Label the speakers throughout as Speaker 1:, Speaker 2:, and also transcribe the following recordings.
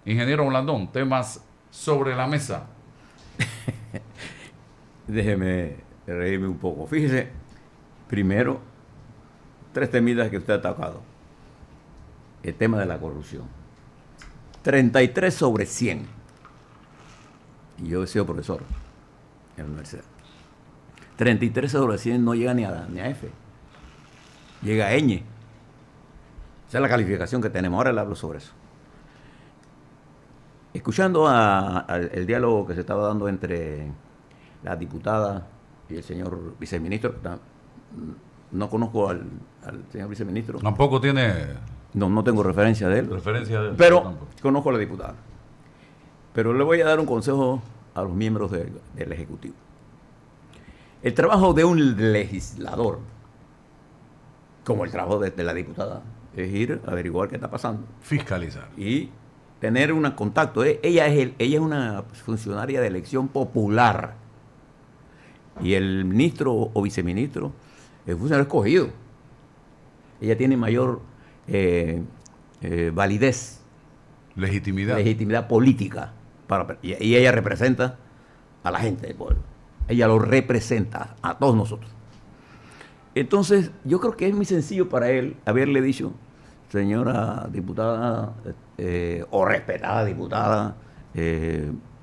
Speaker 1: Ingeniero Blandón, temas sobre la mesa.
Speaker 2: Déjeme reírme un poco. Fíjese, primero, tres temitas que usted ha tocado. El tema de la corrupción. 33 sobre 100. Y yo he sido profesor en la universidad. 33 sobre 100 no llega ni a F. Llega a ñ. Esa es la calificación que tenemos. Ahora le hablo sobre eso. Escuchando el diálogo que se estaba dando entre la diputada y el señor viceministro, no conozco al señor viceministro.
Speaker 1: Tampoco tiene
Speaker 2: No tengo referencia de él.
Speaker 1: referencia de
Speaker 2: Pero
Speaker 1: tampoco.
Speaker 2: conozco a la diputada. Pero le voy a dar un consejo a los miembros del Ejecutivo. El trabajo de un legislador, como el trabajo de la diputada, es ir a averiguar qué está pasando
Speaker 1: Fiscalizar.
Speaker 2: y tener un contacto. Ella es una funcionaria de elección popular y el ministro o viceministro es funcionario escogido. Ella tiene mayor validez,
Speaker 1: Legitimidad.
Speaker 2: política y ella representa a la gente del pueblo. Ella lo representa a todos nosotros. Entonces, yo creo que es muy sencillo para él haberle dicho, señora diputada o respetada diputada,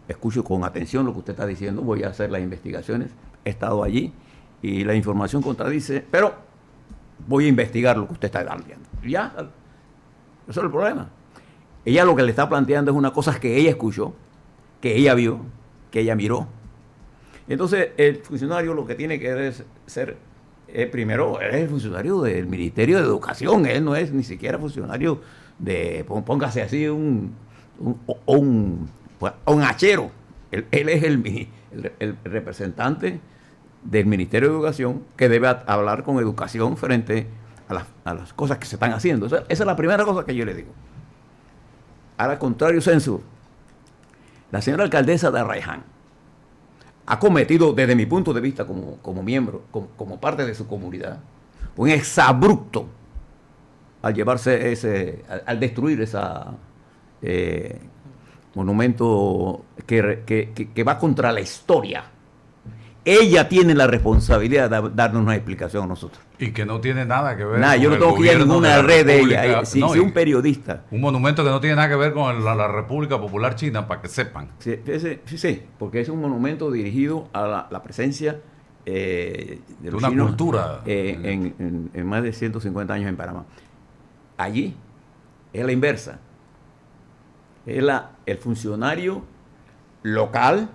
Speaker 2: escucho con atención lo que usted está diciendo, voy a hacer las investigaciones, he estado allí y la información contradice, pero voy a investigar lo que usted está planteando. Ya, eso es el problema. Ella lo que le está planteando es una cosa que ella escuchó, que ella vio, que ella miró. Entonces, el funcionario lo que tiene que ser, primero, es el funcionario del Ministerio de Educación. Él no es ni siquiera funcionario de, póngase así, un hachero. Él es el representante del Ministerio de Educación que debe hablar con educación frente a las cosas que se están haciendo. Esa es la primera cosa que yo le digo. Al contrario, Censo, la señora alcaldesa de Arraiján ha cometido, desde mi punto de vista como miembro, como parte de su comunidad, un exabrupto al llevarse al destruir esa monumento que va contra la historia. Ella tiene la responsabilidad de darnos una explicación a nosotros.
Speaker 1: Y que no tiene nada que ver
Speaker 2: Nada,
Speaker 1: con
Speaker 2: yo no
Speaker 1: el
Speaker 2: tengo que ir a
Speaker 1: gobierno
Speaker 2: ninguna
Speaker 1: de la
Speaker 2: red de
Speaker 1: República.
Speaker 2: ella. Si un periodista.
Speaker 1: Un monumento que no tiene nada que ver con la República Popular China, para que sepan.
Speaker 2: Sí, porque es un monumento dirigido a la presencia de los
Speaker 1: una
Speaker 2: chinos,
Speaker 1: cultura
Speaker 2: en más de 150 años en Panamá. Allí es la inversa. Es el funcionario local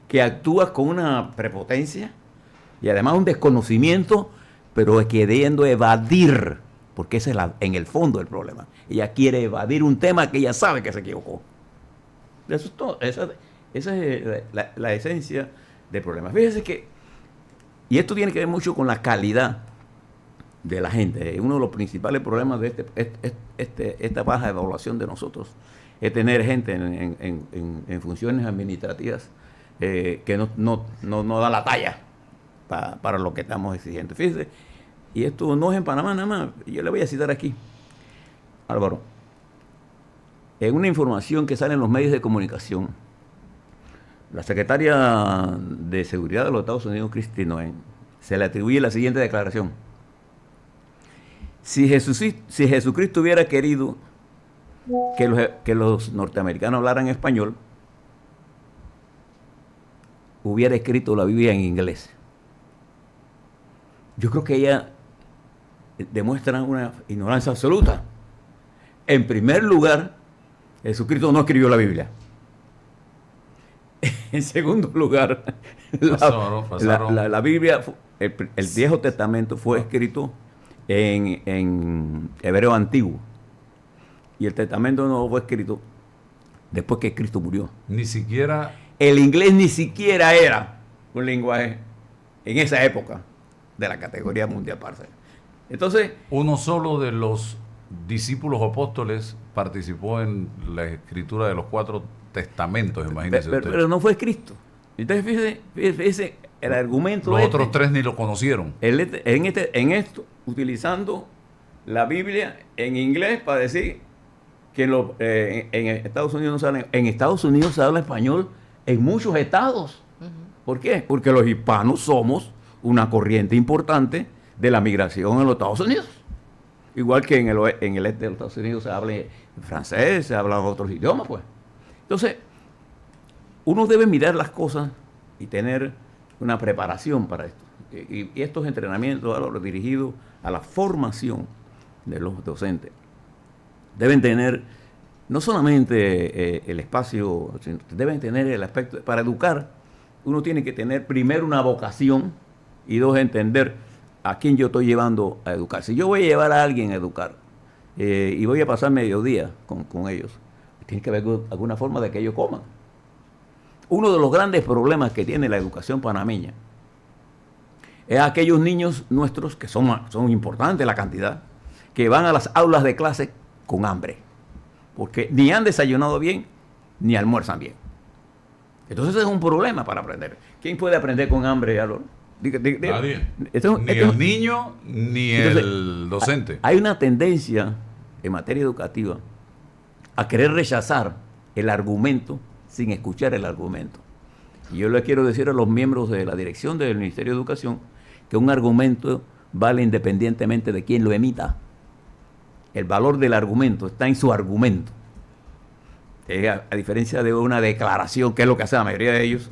Speaker 2: que actúa con una prepotencia y además un desconocimiento, pero queriendo evadir, porque ese es en el fondo el problema. Ella quiere evadir un tema que ella sabe que se equivocó. Eso es todo. Esa es la esencia del problema. Fíjese que, y esto tiene que ver mucho con la calidad de la gente. Uno de los principales problemas de esta baja evaluación de nosotros es tener gente en funciones administrativas que no da la talla para lo que estamos exigiendo. Fíjese, y esto no es en Panamá nada más. Yo le voy a citar aquí, Álvaro. En una información que sale en los medios de comunicación, la secretaria de Seguridad de los Estados Unidos, Kristi Noem, se le atribuye la siguiente declaración. Si Jesucristo hubiera querido que los norteamericanos hablaran español, hubiera escrito la Biblia en inglés. Yo creo que ella demuestra una ignorancia absoluta. En primer lugar, Jesucristo no escribió la Biblia. En segundo lugar, la Biblia, el Viejo Testamento fue escrito en hebreo antiguo. Y el Testamento Nuevo fue escrito después que Cristo murió.
Speaker 1: Ni siquiera...
Speaker 2: El inglés ni siquiera era un lenguaje en esa época de la categoría mundial parcial. Entonces,
Speaker 1: uno solo de los discípulos apóstoles participó en la escritura de los 4 testamentos, imagínese usted.
Speaker 2: Pero no fue Cristo. Entonces, fíjese el argumento.
Speaker 1: Los otros 3 ni lo conocieron.
Speaker 2: En esto, utilizando la Biblia en inglés para decir que en Estados Unidos no se habla, en Estados Unidos se habla español en muchos estados. ¿Por qué? Porque los hispanos somos una corriente importante de la migración en los Estados Unidos. Igual que en el este de los Estados Unidos se habla francés, se hablan otros idiomas, pues. Entonces, uno debe mirar las cosas y tener una preparación para esto. Y estos entrenamientos dirigidos a la formación de los docentes deben tener no solamente el espacio, sino deben tener el aspecto. Para educar, uno tiene que tener primero una vocación y dos, entender a quién yo estoy llevando a educar. Si yo voy a llevar a alguien a educar y voy a pasar mediodía con ellos, tiene que haber alguna forma de que ellos coman. Uno de los grandes problemas que tiene la educación panameña es aquellos niños nuestros, que son importantes la cantidad, que van a las aulas de clase con hambre, porque ni han desayunado bien, ni almuerzan bien. Entonces ese es un problema para aprender. ¿Quién puede aprender con hambre, Álvaro?
Speaker 1: Nadie. Ni el niño, ni entonces, el docente.
Speaker 2: Hay una tendencia en materia educativa a querer rechazar el argumento sin escuchar el argumento. Y yo le quiero decir a los miembros de la dirección del Ministerio de Educación que un argumento vale independientemente de quién lo emita. El valor del argumento está en su argumento. A diferencia de una declaración, que es lo que hace la mayoría de ellos,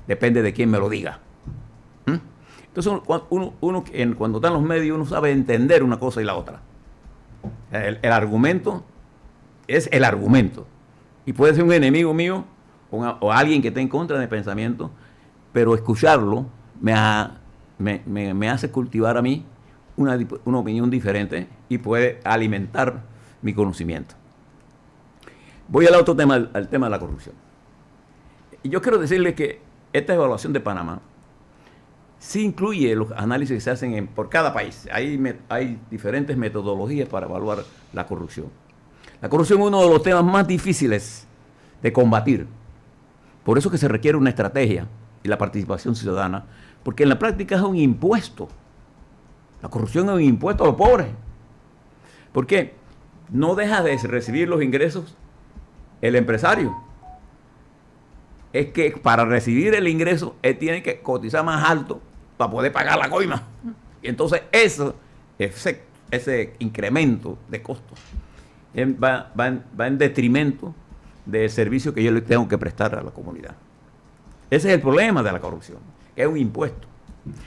Speaker 2: depende de quién me lo diga. Entonces, cuando está en los medios, uno sabe entender una cosa y la otra. El argumento es el argumento. Y puede ser un enemigo mío o alguien que esté en contra de mi pensamiento, pero escucharlo me hace cultivar a mí una opinión diferente y puede alimentar mi conocimiento. Voy al otro tema, al tema de la corrupción. Y yo quiero decirles que esta evaluación de Panamá sí incluye los análisis que se hacen por cada país. Hay diferentes metodologías para evaluar la corrupción. La corrupción es uno de los temas más difíciles de combatir. Por eso que se requiere una estrategia y la participación ciudadana, porque en la práctica es un impuesto. La corrupción es un impuesto a los pobres. ¿Por qué? No deja de recibir los ingresos el empresario. Es que para recibir el ingreso, él tiene que cotizar más alto para poder pagar la coima. Y entonces ese incremento de costos va en detrimento del servicio que yo le tengo que prestar a la comunidad. Ese es el problema de la corrupción, que es un impuesto.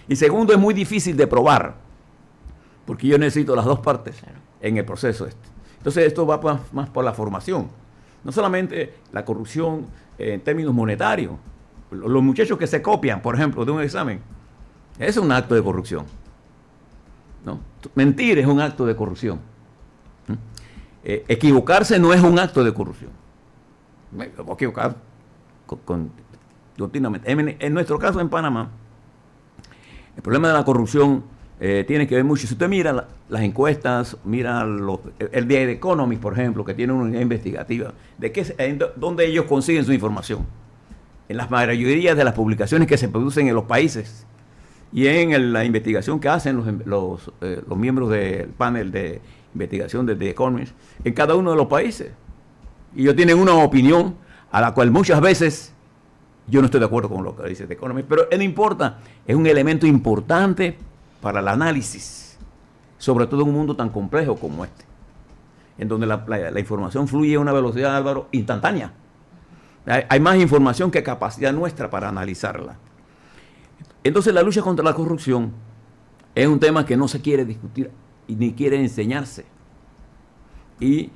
Speaker 2: Y segundo, es muy difícil de probar, porque yo necesito las dos partes en el proceso este. Entonces esto va más por la formación. No solamente la corrupción en términos monetarios. Los muchachos que se copian, por ejemplo, de un examen, es un acto de corrupción, ¿no? Mentir es un acto de corrupción. Equivocarse no es un acto de corrupción. Me voy a equivocar continuamente. En nuestro caso en Panamá, el problema de la corrupción tiene que ver mucho. Si usted mira las encuestas, mira el The Economist, por ejemplo, que tiene una investigativa, dónde ellos consiguen su información. En las mayorías de las publicaciones que se producen en los países y en la investigación que hacen los miembros del panel de investigación de The Economist en cada uno de los países. Y ellos tienen una opinión a la cual muchas veces yo no estoy de acuerdo con lo que dice The Economist, pero no importa, es un elemento importante para el análisis, sobre todo en un mundo tan complejo como este, en donde la información fluye a una velocidad, Álvaro, instantánea. Hay más información que capacidad nuestra para analizarla. Entonces la lucha contra la corrupción es un tema que no se quiere discutir y ni quiere enseñarse. Y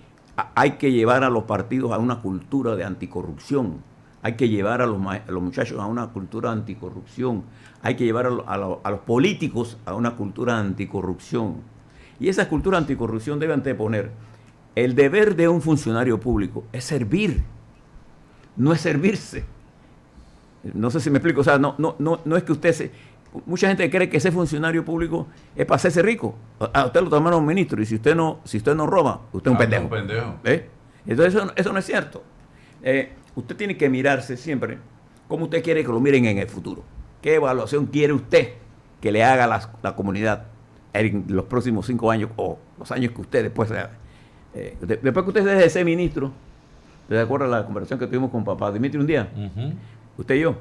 Speaker 2: hay que llevar a los partidos a una cultura de anticorrupción. Hay que llevar a los muchachos a una cultura anticorrupción. Hay que llevar a los políticos a una cultura anticorrupción. Y esa cultura anticorrupción debe anteponer el deber de un funcionario público es servir, no es servirse. No sé si me explico. O sea, no es que usted mucha gente cree que ese funcionario público es para hacerse rico. A usted lo tomaron un ministro y si usted no roba, usted es un pendejo. Entonces eso no es cierto. Usted tiene que mirarse siempre cómo usted quiere que lo miren en el futuro. ¿Qué evaluación quiere usted que le haga la comunidad en los próximos 5 años o los años que usted después Después que usted deje de ser ministro, ¿te acuerdas la conversación que tuvimos con papá Dimitri un día? Usted y yo.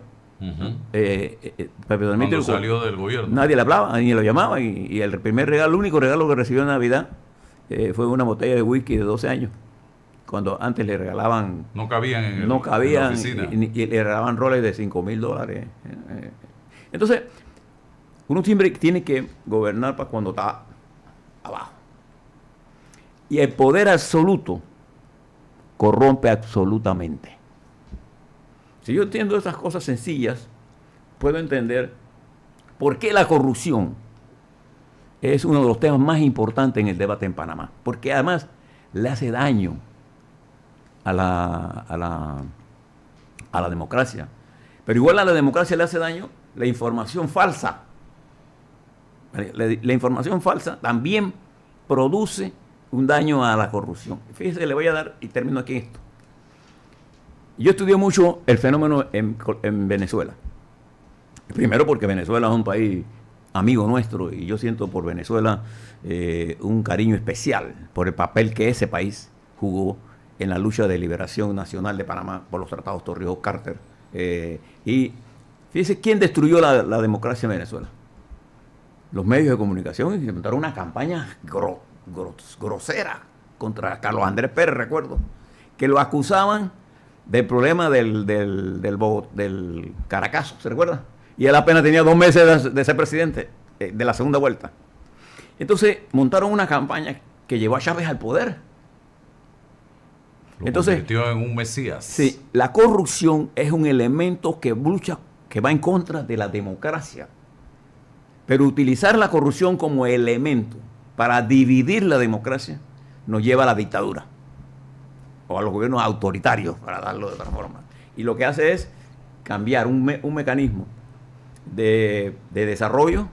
Speaker 1: Cuando Dimitri salió del gobierno.
Speaker 2: Nadie le hablaba, ni lo llamaba. Y el primer regalo, el único regalo que recibió en Navidad fue una botella de whisky de 12 años. Cuando antes le regalaban...
Speaker 1: No cabían en
Speaker 2: la
Speaker 1: oficina.
Speaker 2: Y le regalaban roles de $5,000. Entonces, uno siempre tiene que gobernar para cuando está abajo. Y el poder absoluto corrompe absolutamente. Si yo entiendo esas cosas sencillas, puedo entender por qué la corrupción es uno de los temas más importantes en el debate en Panamá. Porque además le hace daño a la democracia. Pero igual a la democracia le hace daño la información falsa. La información falsa también produce un daño a la corrupción. Fíjese, le voy a dar, y termino aquí esto. Yo estudié mucho el fenómeno en Venezuela. Primero porque Venezuela es un país amigo nuestro y yo siento por Venezuela un cariño especial por el papel que ese país jugó en la lucha de liberación nacional de Panamá por los tratados Torrijos-Carter. Y fíjese quién destruyó la democracia en Venezuela. Los medios de comunicación inventaron una campaña grosera contra Carlos Andrés Pérez, recuerdo, que lo acusaban del problema del Caracazo, ¿se recuerda? Y él apenas tenía 2 meses de ser presidente de la segunda vuelta. Entonces montaron una campaña que llevó a Chávez al poder.
Speaker 1: Lo convirtió en un mesías.
Speaker 2: Sí, la corrupción es un elemento que lucha, que va en contra de la democracia. Pero utilizar la corrupción como elemento para dividir la democracia nos lleva a la dictadura o a los gobiernos autoritarios, para darlo de otra forma. Y lo que hace es cambiar un mecanismo de desarrollo.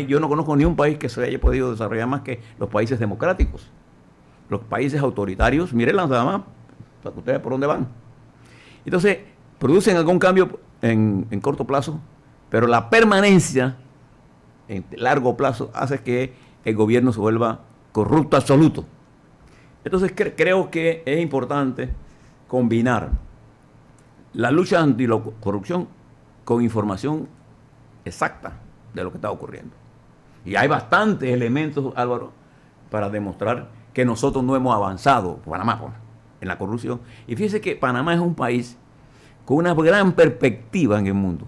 Speaker 2: Yo no conozco ni un país que se haya podido desarrollar más que los países democráticos. Los países autoritarios, mírenlas nada más, para que ustedes por dónde van. Entonces, producen algún cambio en corto plazo, pero la permanencia en largo plazo hace que el gobierno se vuelva corrupto absoluto. Entonces creo que es importante combinar la lucha anti la corrupción con información exacta de lo que está ocurriendo. Y hay bastantes elementos, Álvaro, para demostrar que nosotros no hemos avanzado, Panamá, en la corrupción. Y fíjese que Panamá es un país con una gran perspectiva en el mundo.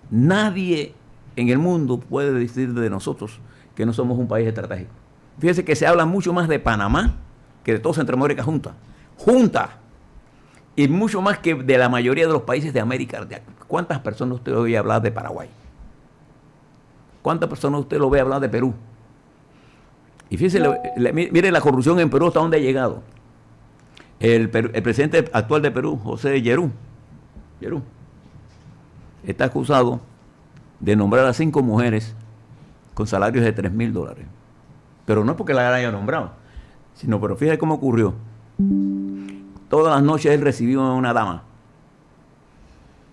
Speaker 2: Nadie en el mundo puede decir de nosotros que no somos un país estratégico. Fíjese que se habla mucho más de Panamá que de toda Centroamérica junta. Y mucho más que de la mayoría de los países de América. ¿Cuántas personas usted oye hablar de Paraguay? ¿Cuántas personas usted lo ve hablar de Perú? Y fíjese, mire la corrupción en Perú hasta dónde ha llegado. El presidente actual de Perú, José Yerú, está acusado de nombrar a 5 mujeres con salarios de $3,000. Pero no es porque la haya nombrado, sino, pero fíjate cómo ocurrió. Todas las noches él recibía a una dama.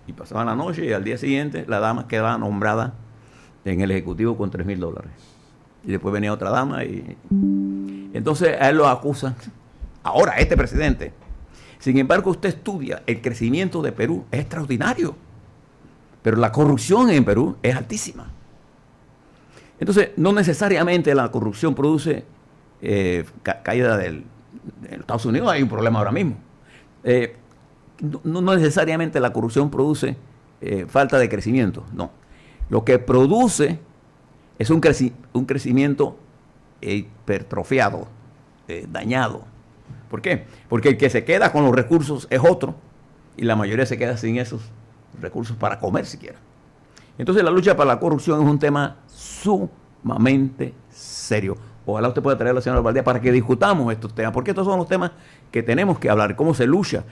Speaker 2: Y pasaba la noche y al día siguiente la dama quedaba nombrada en el ejecutivo con $3,000. Y después venía otra dama y entonces a él lo acusan. Ahora, este presidente. Sin embargo, usted estudia, el crecimiento de Perú es extraordinario. Pero la corrupción en Perú es altísima. Entonces, no necesariamente la corrupción produce caída de Estados Unidos. Hay un problema ahora mismo. No necesariamente la corrupción produce falta de crecimiento. No. Lo que produce es un crecimiento hipertrofiado, dañado. ¿Por qué? Porque el que se queda con los recursos es otro y la mayoría se queda sin esos recursos para comer siquiera. Entonces la lucha para la corrupción es un tema sumamente serio. Ojalá usted pueda traer a la señora Valdés para que discutamos estos temas, porque estos son los temas que tenemos que hablar, cómo se lucha.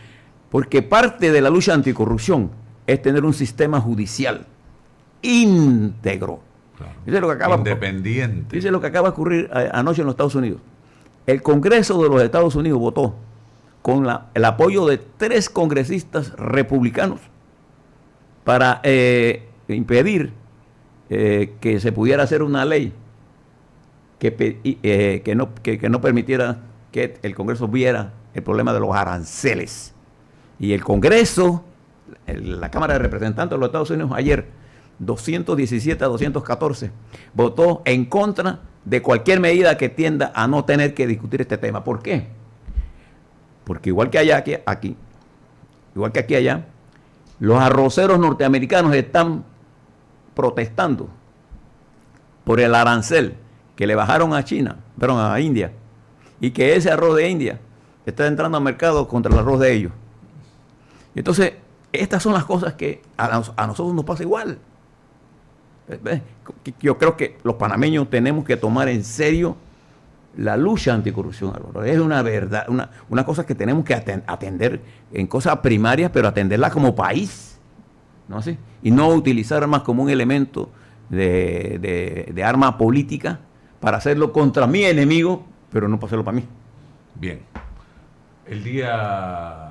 Speaker 2: Porque parte de la lucha anticorrupción es tener un sistema judicial íntegro.
Speaker 1: Claro.
Speaker 2: Fíjese lo que acaba,
Speaker 1: independiente.
Speaker 2: Fíjese lo que acaba de ocurrir anoche en los Estados Unidos. El Congreso de los Estados Unidos votó con el apoyo de 3 congresistas republicanos para impedir que se pudiera hacer una ley que no permitiera que el Congreso viera el problema de los aranceles. Y el Congreso, la Cámara de Representantes de los Estados Unidos ayer, 217 a 214, votó en contra de cualquier medida que tienda a no tener que discutir este tema. ¿Por qué? Porque igual que allá, aquí, igual que aquí allá, los arroceros norteamericanos están protestando por el arancel que le bajaron a a India, y que ese arroz de India está entrando al mercado contra el arroz de ellos. Entonces, estas son las cosas que a nosotros nos pasa igual. Yo creo que los panameños tenemos que tomar en serio la lucha anticorrupción. Es una verdad, una cosa que tenemos que atender en cosas primarias, pero atenderla como país, ¿no así? Y no utilizar armas como un elemento de arma política para hacerlo contra mi enemigo, pero no para hacerlo para mí.
Speaker 1: Bien. El día